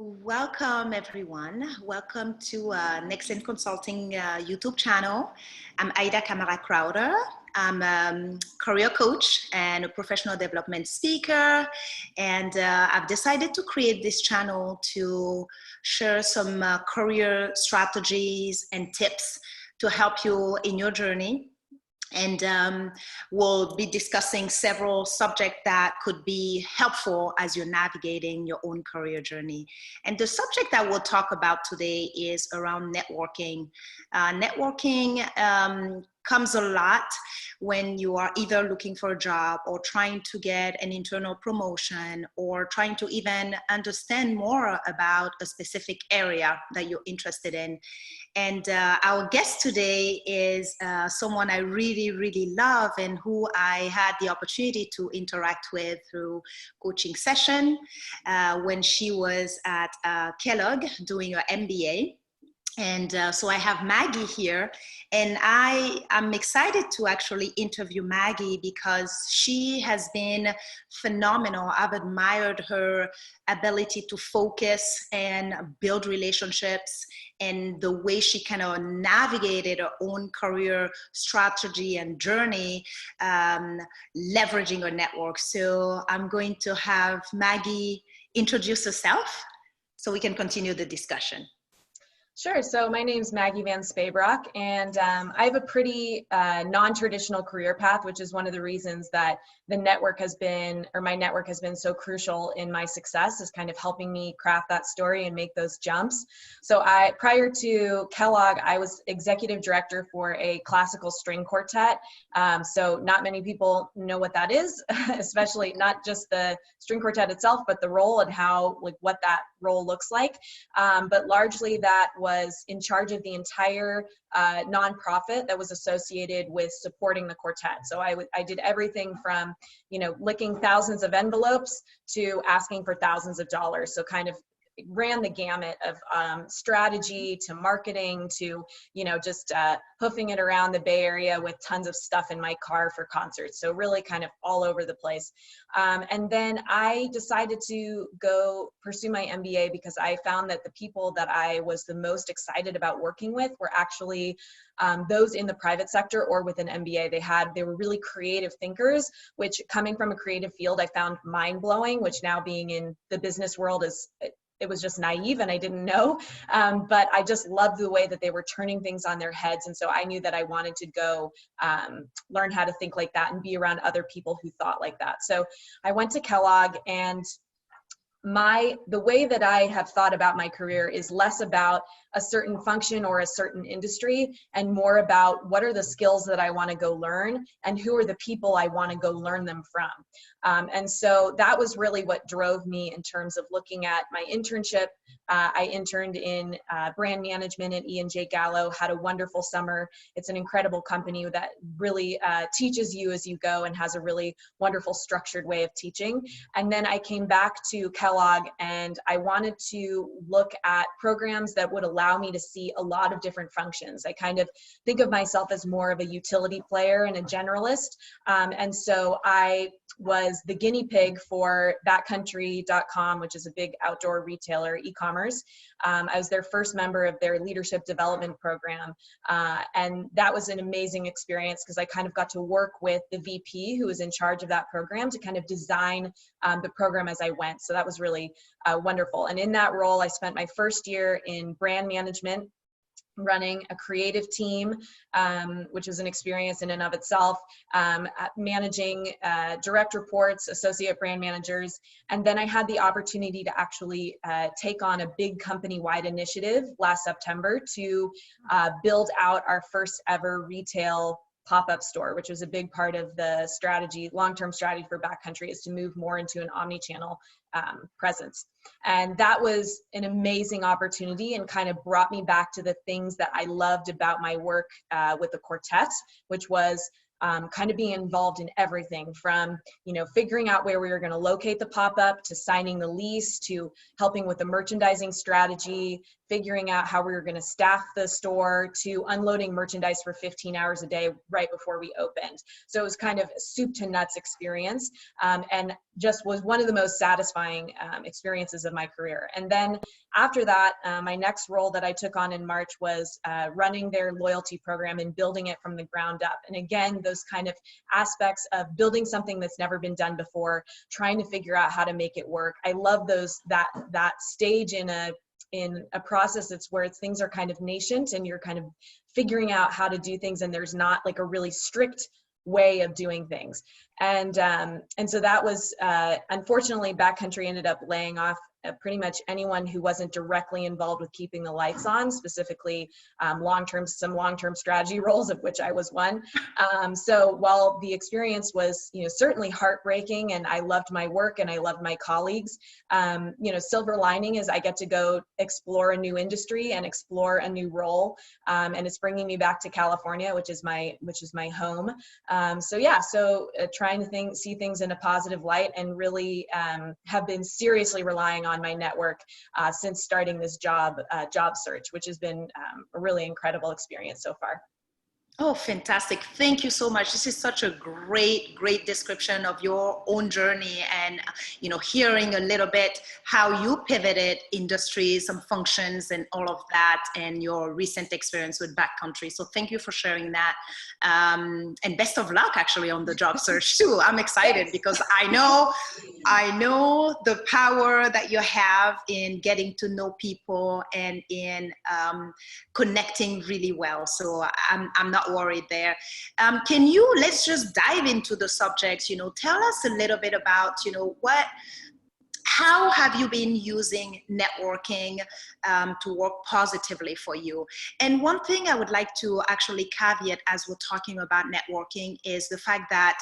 Welcome, everyone. Welcome to Next in Consulting YouTube channel. I'm Aida Camara-Crowder. I'm a career coach and a professional development speaker. And I've decided to create this channel to share some career strategies and tips to help you in your journey. And we'll be discussing several subjects that could be helpful as you're navigating your own career journey. And the subject that we'll talk about today is around networking. Networking comes a lot when you are either looking for a job or trying to get an internal promotion or trying to even understand more about a specific area that you're interested in. And our guest today is someone I really love and who I had the opportunity to interact with through coaching session when she was at Kellogg doing her MBA. And so I have Maggie here, and I'm excited to actually interview Maggie because she has been phenomenal. I've admired her ability to focus and build relationships and the way she kind of navigated her own career strategy and journey, leveraging her network. So I'm going to have Maggie introduce herself so we can continue the discussion. Sure. So my name's Maggee Vanspeybroeck, and I have a pretty non-traditional career path, which is one of the reasons that my network has been so crucial in my success, is kind of helping me craft that story and make those jumps. So prior to Kellogg, I was executive director for a classical string quartet. So not many people know what that is, especially not just the string quartet itself, but the role and what that role looks like. But largely that was in charge of the entire nonprofit that was associated with supporting the quartet. So I did everything from, licking thousands of envelopes to asking for thousands of dollars. So kind of ran the gamut of strategy to marketing to, just hoofing it around the Bay Area with tons of stuff in my car for concerts. So really kind of all over the place. And then I decided to go pursue my MBA because I found that the people that I was the most excited about working with were actually those in the private sector or with an MBA. They were really creative thinkers, which coming from a creative field, I found mind-blowing, which now being in the business world it was just naive and I didn't know, but I just loved the way that they were turning things on their heads. And so I knew that I wanted to go learn how to think like that and be around other people who thought like that. So I went to Kellogg, and the way that I have thought about my career is less about a certain function or a certain industry and more about what are the skills that I want to go learn and who are the people I want to go learn them from. And so that was really what drove me in terms of looking at my internship. I interned in brand management at E&J Gallo, had a wonderful summer. It's an incredible company that really teaches you as you go and has a really wonderful structured way of teaching. And then I came back to Kellogg, and I wanted to look at programs that would allow me to see a lot of different functions. I kind of think of myself as more of a utility player and a generalist. And so I was the guinea pig for backcountry.com, which is a big outdoor retailer, e-commerce. I was their first member of their leadership development program. And that was an amazing experience because I kind of got to work with the VP who was in charge of that program to kind of design the program as I went. So that was really wonderful. And in that role, I spent my first year in brand management, running a creative team, which was an experience in and of itself, managing direct reports, associate brand managers. And then I had the opportunity to actually take on a big company-wide initiative last September to build out our first ever retail pop-up store, which was a big part of the strategy, long-term strategy for Backcountry, is to move more into an omni-channel presence. And that was an amazing opportunity and kind of brought me back to the things that I loved about my work with the quartet, which was kind of being involved in everything from, figuring out where we were going to locate the pop-up, to signing the lease, to helping with the merchandising strategy, figuring out how we were going to staff the store, to unloading merchandise for 15 hours a day right before we opened. So it was kind of a soup to nuts experience, and just was one of the most satisfying experiences of my career. And then after that, my next role that I took on in March was running their loyalty program and building it from the ground up. And again, those kind of aspects of building something that's never been done before, trying to figure out how to make it work. I love that stage in a process that's where things are kind of nascent and you're kind of figuring out how to do things, and there's not like a really strict way of doing things. And so that was, unfortunately, Backcountry ended up laying off pretty much anyone who wasn't directly involved with keeping the lights on, specifically some long-term strategy roles, of which I was one. So while the experience was, certainly heartbreaking, and I loved my work and I loved my colleagues, silver lining is I get to go explore a new industry and explore a new role, and it's bringing me back to California, which is my home. So trying to see things in a positive light, and really have been seriously relying on my network since starting this job search, which has been a really incredible experience so far. Oh, fantastic. Thank you so much. This is such a great description of your own journey, and, hearing a little bit how you pivoted industries, some functions and all of that, and your recent experience with Backcountry. So thank you for sharing that. And best of luck actually on the job search too. I'm excited because I know the power that you have in getting to know people and in connecting really well. So I'm not worried there. Let's just dive into the subject, tell us a little bit about, how have you been using networking to work positively for you? And one thing I would like to actually caveat as we're talking about networking is the fact that,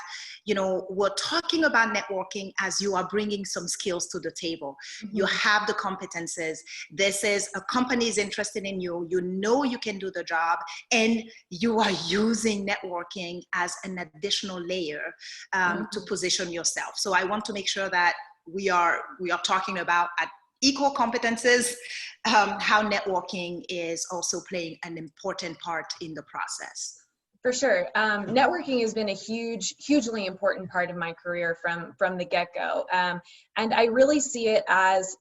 we're talking about networking as you are bringing some skills to the table. Mm-hmm. You have the competences. This is a company is interested in you. You can do the job, and you are using networking as an additional layer to position yourself. So I want to make sure that we are talking about at equal competences, how networking is also playing an important part in the process. For sure. Networking has been a hugely important part of my career from the get-go. And I really see it as,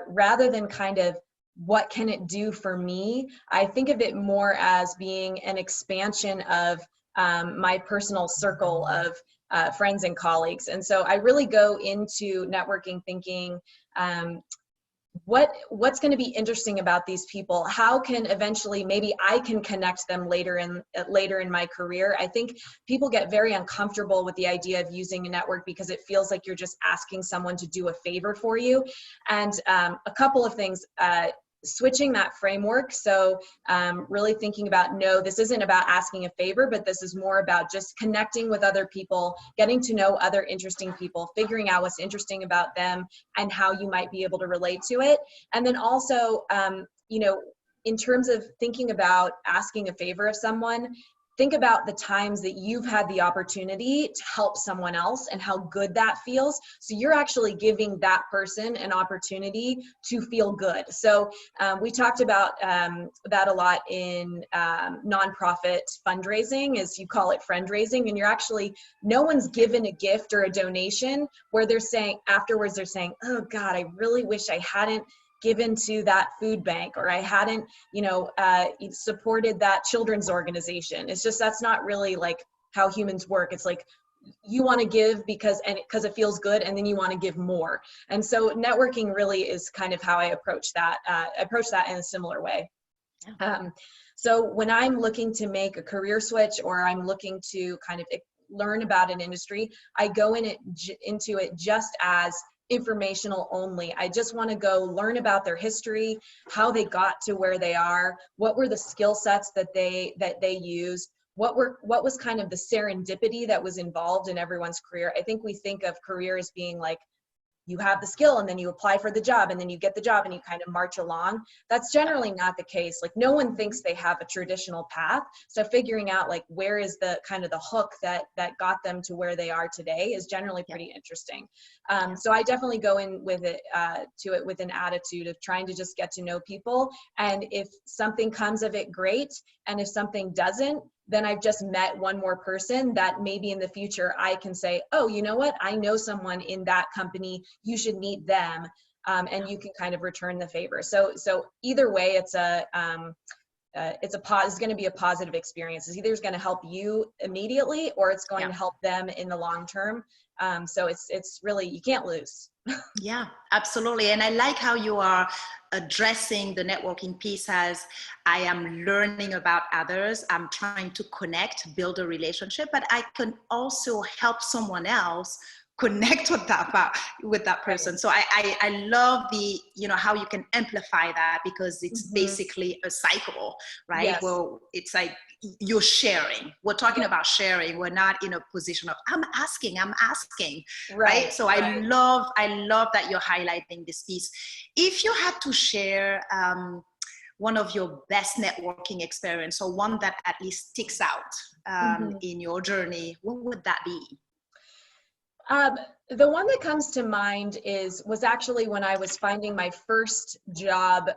rather than kind of what can it do for me, I think of it more as being an expansion of my personal circle of friends and colleagues. And so I really go into networking thinking, what's going to be interesting about these people? How can eventually maybe I can connect them later in my career? I think people get very uncomfortable with the idea of using a network because it feels like you're just asking someone to do a favor for you. And a couple of things. Switching that framework. So really thinking about, no, this isn't about asking a favor, but this is more about just connecting with other people, getting to know other interesting people, figuring out what's interesting about them and how you might be able to relate to it. And then also, in terms of thinking about asking a favor of someone, think about the times that you've had the opportunity to help someone else and how good that feels. So you're actually giving that person an opportunity to feel good. So we talked about that a lot in nonprofit fundraising, as you call it, friendraising. And you're actually, no one's given a gift or a donation where they're saying, afterwards they're saying, oh God, I really wish I hadn't given to that food bank, or I hadn't, supported that children's organization. It's just, that's not really like how humans work. It's like, you want to give because it feels good, and then you want to give more. And so networking really is kind of how I approach that in a similar way. So when I'm looking to make a career switch, or I'm looking to kind of learn about an industry, I go into it just as informational only. I just want to go learn about their history, how they got to where they are, what were the skill sets that they used, what was kind of the serendipity that was involved in everyone's career. I think we think of career as being like you have the skill and then you apply for the job and then you get the job and you kind of march along. That's generally not the case. Like no one thinks they have a traditional path. So figuring out like where is the kind of the hook that got them to where they are today is generally pretty interesting. So I definitely go in with it to it with an attitude of trying to just get to know people. And if something comes of it, great. And if something doesn't, then I've just met one more person that maybe in the future I can say, oh, you know what? I know someone in that company. You should meet them. And you can kind of return the favor. So either way, it's going to be a positive experience. It's either going to help you immediately or it's going to help them in the long term. So it's really, you can't lose. Yeah, absolutely. And I like how you are addressing the networking piece as I am learning about others. I'm trying to connect, build a relationship, but I can also help someone else connect with that person. So I love the, how you can amplify that because it's basically a cycle, right? Yes. Well, it's like you're sharing. We're talking about sharing. We're not in a position of I'm asking, right? So I love that you're highlighting this piece. If you had to share one of your best networking experience or one that at least sticks out in your journey, what would that be? The one that comes to mind was actually when I was finding my first job,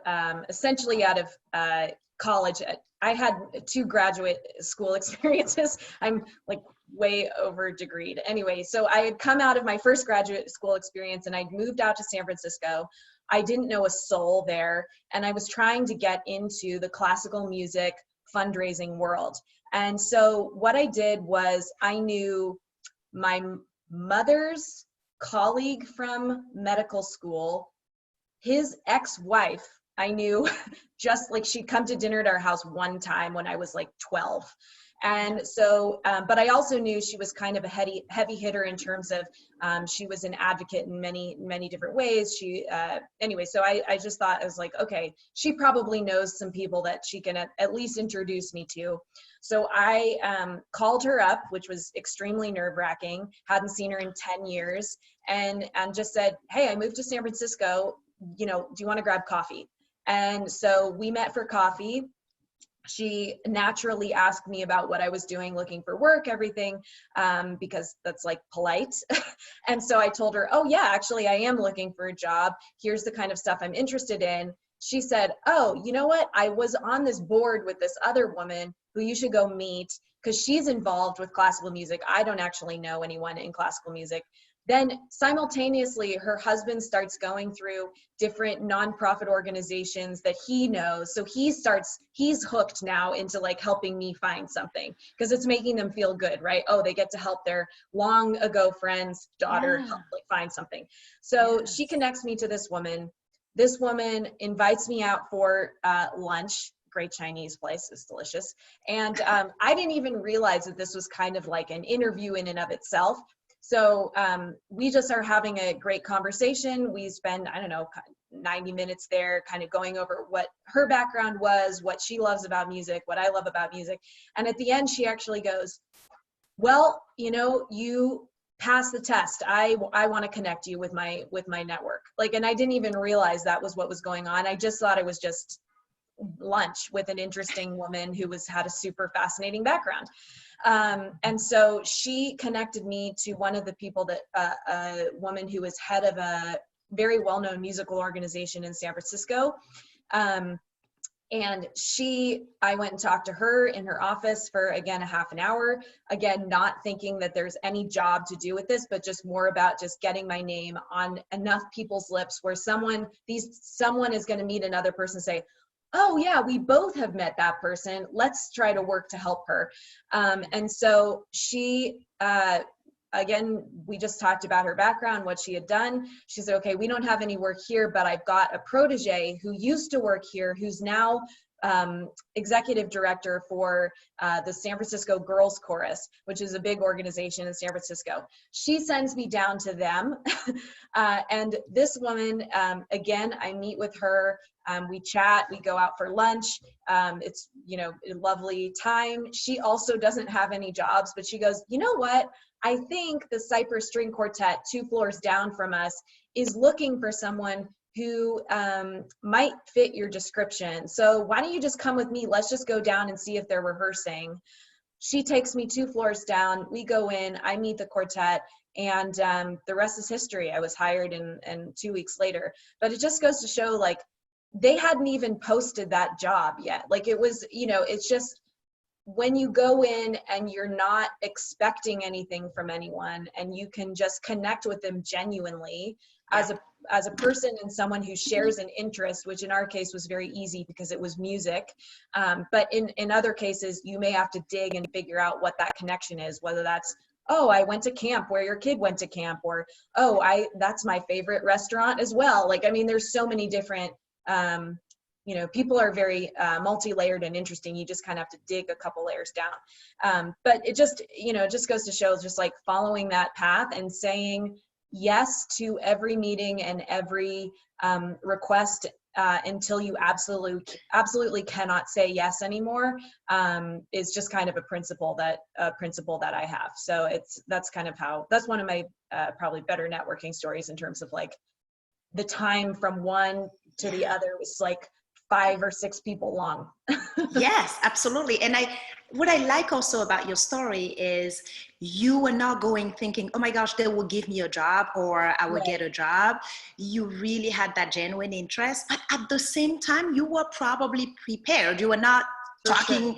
essentially out of college. I had 2 graduate school experiences. I'm like way over degreed. Anyway, so I had come out of my first graduate school experience and I'd moved out to San Francisco. I didn't know a soul there. And I was trying to get into the classical music fundraising world. And so what I did was I knew my mother's colleague from medical school, his ex-wife, I knew just like she'd come to dinner at our house one time when I was like 12. And so, but I also knew she was kind of a heavy hitter in terms of, she was an advocate in many, many different ways. Anyway, so I just thought, I was like, okay, she probably knows some people that she can at least introduce me to. So I called her up, which was extremely nerve-wracking, hadn't seen her in 10 years, and just said, hey, I moved to San Francisco, do you want to grab coffee? And so we met for coffee. She naturally asked me about what I was doing, looking for work, everything, because that's like polite. And so I told her, oh yeah, actually I am looking for a job. Here's the kind of stuff I'm interested in. She said, oh, you know what? I was on this board with this other woman who you should go meet because she's involved with classical music. I don't actually know anyone in classical music. Then simultaneously, her husband starts going through different nonprofit organizations that he knows. So he's hooked now into like helping me find something because it's making them feel good, right? Oh, they get to help their long ago friend's daughter help like find something. So she connects me to this woman. This woman invites me out for lunch. Great Chinese place, it's delicious. And I didn't even realize that this was kind of like an interview in and of itself. So we just are having a great conversation. We spend, 90 minutes there kind of going over what her background was, what she loves about music, what I love about music. And at the end, she actually goes, well, you passed the test. I want to connect you with my network. Like, and I didn't even realize that was what was going on. I just thought it was just lunch with an interesting woman who had a super fascinating background. And so she connected me to one of the people that, a woman who was head of a very well-known musical organization in San Francisco. And I went and talked to her in her office for, again, a half an hour, again, not thinking that there's any job to do with this, but just more about just getting my name on enough people's lips where someone is going to meet another person and say, oh yeah, we both have met that person. Let's try to work to help her. And so she, again, we just talked about her background, what she had done. She said, okay, we don't have any work here, but I've got a protege who used to work here, who's now executive director for the San Francisco Girls Chorus, which is a big organization in San Francisco. She sends me down to them. And this woman, again, I meet with her. We chat, we go out for lunch. It's, a lovely time. She also doesn't have any jobs, but she goes, you know what? I think the Cypress String Quartet 2 floors down from us is looking for someone who might fit your description. So why don't you just come with me? Let's just go down and see if they're rehearsing. She takes me 2 floors down. We go in, I meet the quartet, and the rest is history. I was hired and 2 weeks later. But it just goes to show, like, they hadn't even posted that job yet. Like, it was, you know, it's just, when you go in and you're not expecting anything from anyone, and you can just connect with them genuinely as a person and someone who shares an interest, which in our case was very easy because it was music. But in other cases, you may have to dig and figure out what that connection is, whether that's, oh, I went to camp where your kid went to camp, or, oh, that's my favorite restaurant as well. Like, I mean, there's so many different, you know, people are very multi-layered and interesting. You just kind of have to dig a couple layers down. But it just, you know, it just goes to show, just like following that path and saying yes to every meeting and every request until you absolutely cannot say yes anymore, is just kind of a principle that I have. So that's one of my probably better networking stories, in terms of like the time from one to the other was like 5 or 6 people long. Yes, absolutely. And what I like also about your story is you were not going thinking, oh my gosh, they will give me a job or I will get a job. You really had that genuine interest, but at the same time, you were probably prepared. You were not talking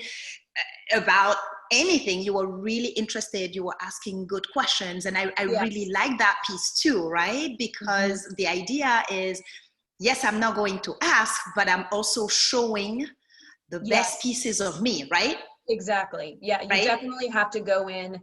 about anything. You were really interested. You were asking good questions. And I really like that piece too, right? Because the idea is, yes, I'm not going to ask, but I'm also showing the best pieces of me, right? Exactly. Yeah, you definitely have to go in.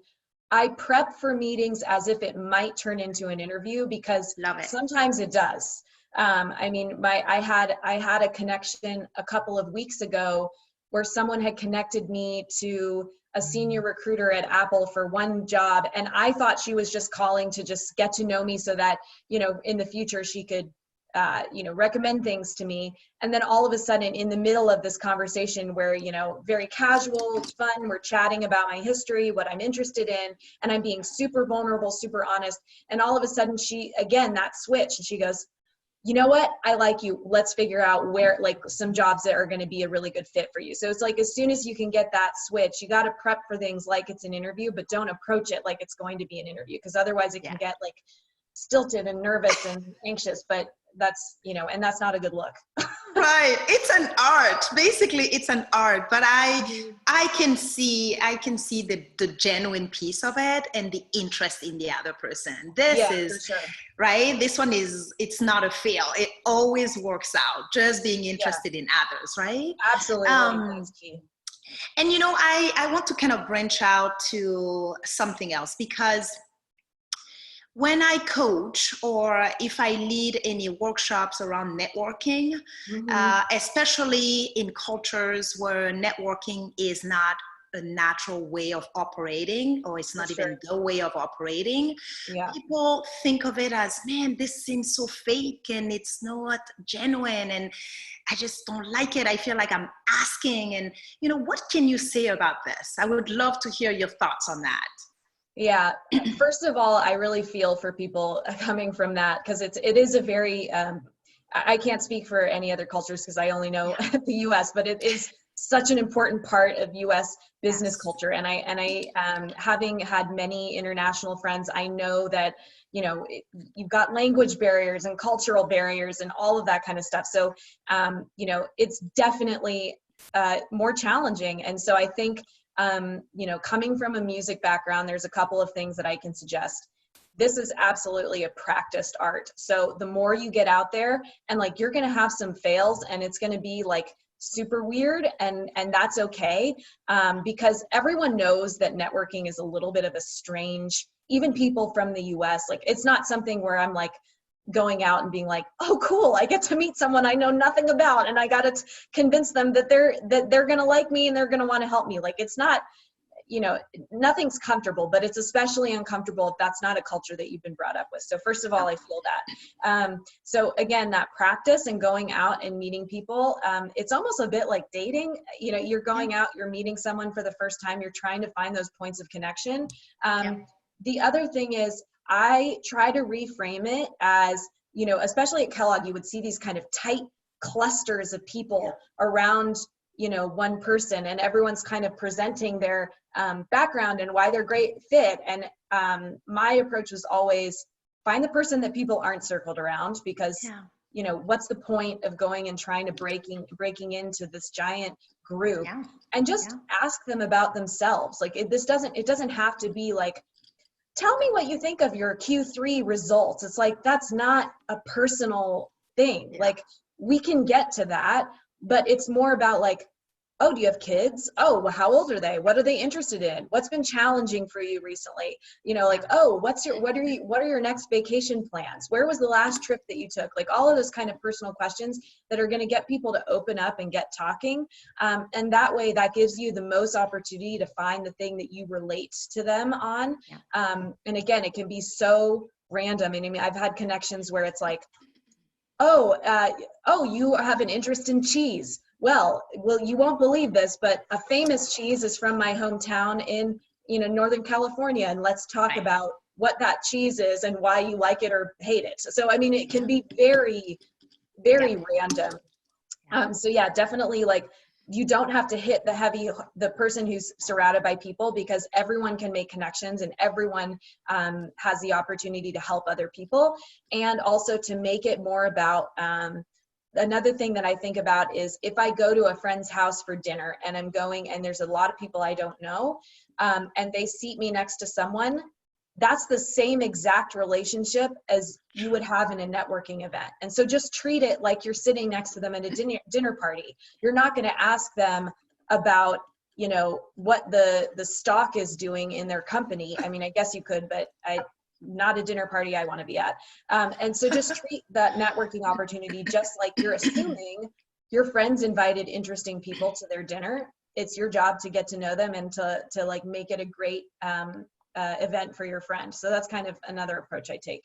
I prep for meetings as if it might turn into an interview, because sometimes it does. I mean, I had a connection a couple of weeks ago where someone had connected me to a senior recruiter at Apple for one job, and I thought she was just calling to just get to know me so that, you know, in the future she could you know, recommend things to me. And then all of a sudden, in the middle of this conversation where, you know, very casual, it's fun, we're chatting about my history, what I'm interested in, and I'm being super vulnerable, super honest. And all of a sudden she, again, that switch, and she goes, you know what, I like you. Let's figure out where, like, some jobs that are going to be a really good fit for you. So it's like, as soon as you can get that switch, you got to prep for things like it's an interview, but don't approach it like it's going to be an interview, because otherwise it can get like stilted and nervous and anxious. But that's, you know, and that's not a good look. Right. It's an art. Basically, it's an art. But I can see the genuine piece of it and the interest in the other person. This is for sure. Right. This one it's not a fail. It always works out. Just being interested in others. Right. Absolutely. That's key. And, you know, I want to kind of branch out to something else, because when I coach, or if I lead any workshops around networking, especially in cultures where networking is not a natural way of operating, or it's not even the way of operating, people think of it as, man, this seems so fake and it's not genuine and I just don't like it. I feel like I'm asking. And, you know, what can you say about this? I would love to hear your thoughts on that. Yeah. First of all, I really feel for people coming from that, because it is a very, I can't speak for any other cultures because I only know the US, but it is such an important part of US business culture. And I having had many international friends, I know that, you know, you've got language barriers and cultural barriers and all of that kind of stuff. So, you know, it's definitely more challenging. And so I think, you know, coming from a music background, there's a couple of things that I can suggest. This is absolutely a practiced art. So the more you get out there, and like, you're going to have some fails and it's going to be like super weird, and that's okay. Because everyone knows that networking is a little bit of a strange, even people from the US, like, it's not something where I'm like going out and being like, oh, cool, I get to meet someone I know nothing about, and I got to convince them that they're going to like me and they're going to want to help me. Like, it's not, you know, nothing's comfortable, but it's especially uncomfortable if that's not a culture that you've been brought up with. So first of all, I feel that. So again, that practice and going out and meeting people, it's almost a bit like dating. You know, you're going out, you're meeting someone for the first time, you're trying to find those points of connection. The other thing is, I try to reframe it as, you know, especially at Kellogg, you would see these kind of tight clusters of people around, you know, one person, and everyone's kind of presenting their background and why they're great fit. And my approach was always find the person that people aren't circled around, because you know, what's the point of going and trying to breaking into this giant group, and just ask them about themselves. Like it doesn't have to be like, tell me what you think of your Q3 results. It's like, that's not a personal thing. Like we can get to that, but it's more about like, oh, do you have kids? Oh, well, how old are they? What are they interested in? What's been challenging for you recently? You know, like, oh, what are your next vacation plans? Where was the last trip that you took? Like all of those kind of personal questions that are going to get people to open up and get talking. And that way that gives you the most opportunity to find the thing that you relate to them on. And again, it can be so random. I mean, I've had connections where it's like, oh, you have an interest in cheese. Well, you won't believe this, but a famous cheese is from my hometown in, you know, Northern California, and let's talk about what that cheese is and why you like it or hate it. So, I mean, it can be very, very random. So yeah, definitely, like, you don't have to hit the person who's surrounded by people, because everyone can make connections and everyone has the opportunity to help other people. And also to make it more about, another thing that I think about is if I go to a friend's house for dinner and I'm going and there's a lot of people I don't know, and they seat me next to someone, that's the same exact relationship as you would have in a networking event. And so just treat it like you're sitting next to them at a dinner party. You're not going to ask them about, you know, what the stock is doing in their company. I mean, I guess you could, but not a dinner party I want to be at. And so just treat that networking opportunity just like you're assuming your friends invited interesting people to their dinner. It's your job to get to know them and to like make it a great event for your friend. So that's kind of another approach I take.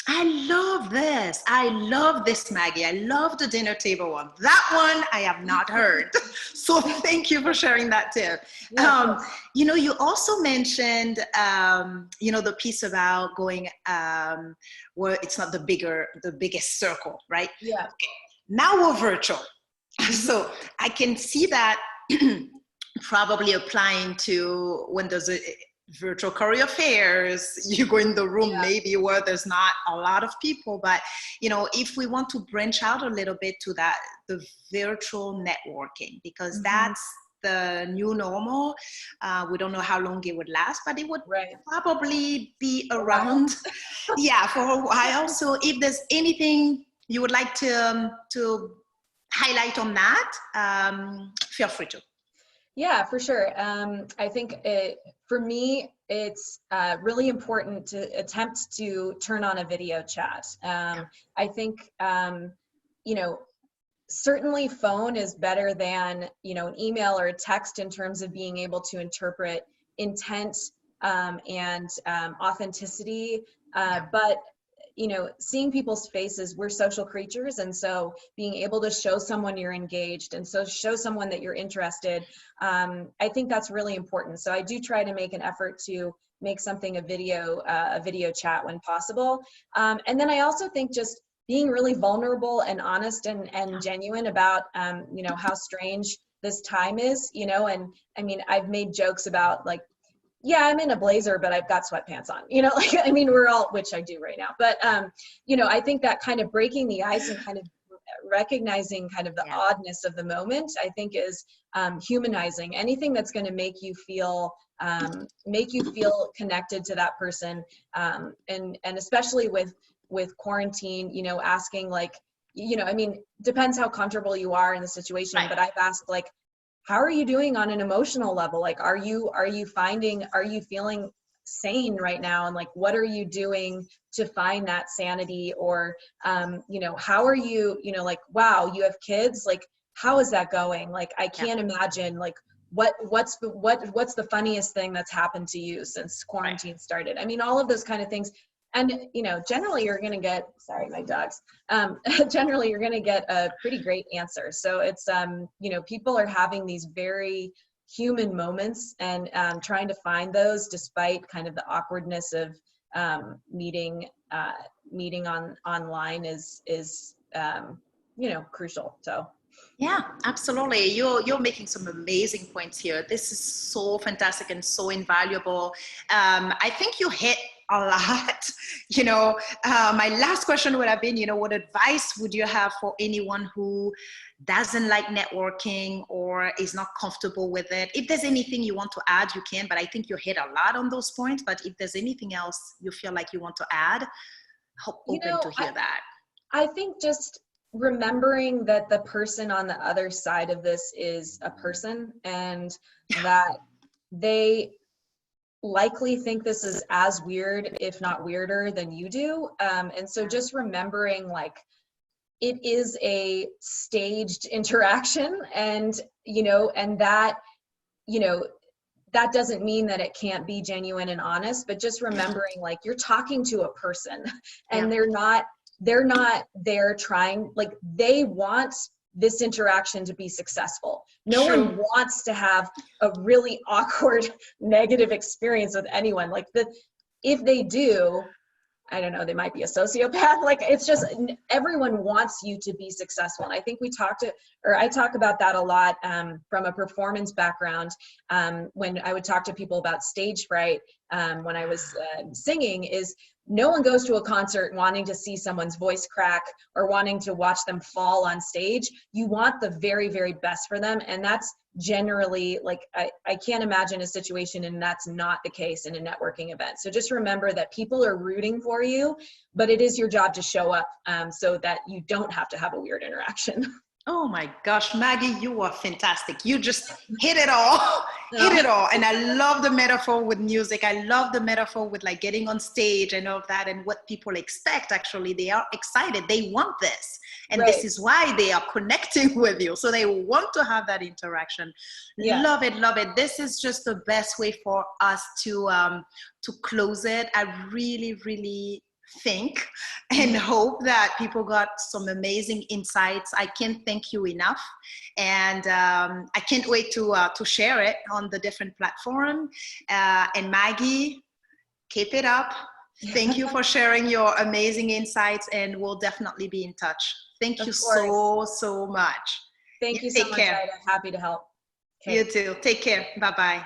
I love this. I love this, Maggie. I love the dinner table one. That one I have not heard. So thank you for sharing that tip. You know, you also mentioned, you know, the piece about going where it's not the biggest circle, right? Yeah. Okay. Now we're virtual. So I can see that probably applying to when there's a virtual career fairs, you go in the room maybe where there's not a lot of people, but you know, if we want to branch out a little bit to that, the virtual networking, because that's the new normal. We don't know how long it would last, but it would probably be around for a while. So if there's anything you would like to highlight on that, feel free to. Yeah, for sure. I think for me, it's really important to attempt to turn on a video chat. I think, you know, certainly phone is better than, you know, an email or a text in terms of being able to interpret intent and authenticity. But you know, seeing people's faces, we're social creatures. And so being able to show someone you're engaged and so show someone that you're interested, I think that's really important. So I do try to make an effort to make something a video chat when possible. And then I also think just being really vulnerable and honest and genuine about, you know, how strange this time is, you know, and I mean, I've made jokes about like, yeah, I'm in a blazer, but I've got sweatpants on, you know, like, I mean, we're all, which I do right now, but, you know, I think that kind of breaking the ice and kind of recognizing kind of the oddness of the moment, I think is humanizing. Anything that's going to make you feel connected to that person. And especially with quarantine, you know, asking like, you know, I mean, depends how comfortable you are in the situation, but I've asked like, how are you doing on an emotional level? Like, are you feeling sane right now? And like, what are you doing to find that sanity? Or, you know, how are you, you know, like, wow, you have kids, like, how is that going? Like, I can't imagine like, what's the funniest thing that's happened to you since quarantine started? I mean, all of those kind of things. And, you know, generally you're going to get, sorry, my dogs, generally you're going to get a pretty great answer. So it's, you know, people are having these very human moments and trying to find those despite kind of the awkwardness of meeting online is crucial. So. Yeah, absolutely. You're making some amazing points here. This is so fantastic and so invaluable. I think you hit a lot. My last question would have been, what advice would you have for anyone who doesn't like networking or is not comfortable with it? If there's anything you want to add, you can, but I think you hit a lot on those points. But if there's anything else you feel like you want to add, open to hear that. I think just remembering that the person on the other side of this is a person, and that they likely think this is as weird, if not weirder, than you do. And so just remembering, like, it is a staged interaction, and that doesn't mean that it can't be genuine and honest, but just remembering, like, you're talking to a person, and they're not there trying, like, they want this interaction to be successful. No one wants to have a really awkward negative experience with anyone. Like, if they do, I don't know, they might be a sociopath. Like, it's just, everyone wants you to be successful. And I think I talk about that a lot from a performance background. When I would talk to people about stage fright, when I was singing, is no one goes to a concert wanting to see someone's voice crack or wanting to watch them fall on stage. You want the very, very best for them. And that's generally, like, I can't imagine a situation and that's not the case in a networking event. So just remember that people are rooting for you, but it is your job to show up so that you don't have to have a weird interaction. Oh my gosh, Maggie, you are fantastic. You just hit it all, hit it all. And I love the metaphor with music. I love the metaphor with, like, getting on stage and all of that, and what people expect. Actually, they are excited. They want this. And this is why they are connecting with you. So they want to have that interaction. Yeah. Love it, love it. This is just the best way for us to close it. I really, really think and hope that people got some amazing insights. I can't thank you enough, and I can't wait to share it on the different platform. And Maggie, keep it up. Thank you for sharing your amazing insights, and we'll definitely be in touch. Thank you so much. Thank you so much, Aida. Happy to help. Okay. You too. Take care. Bye-bye.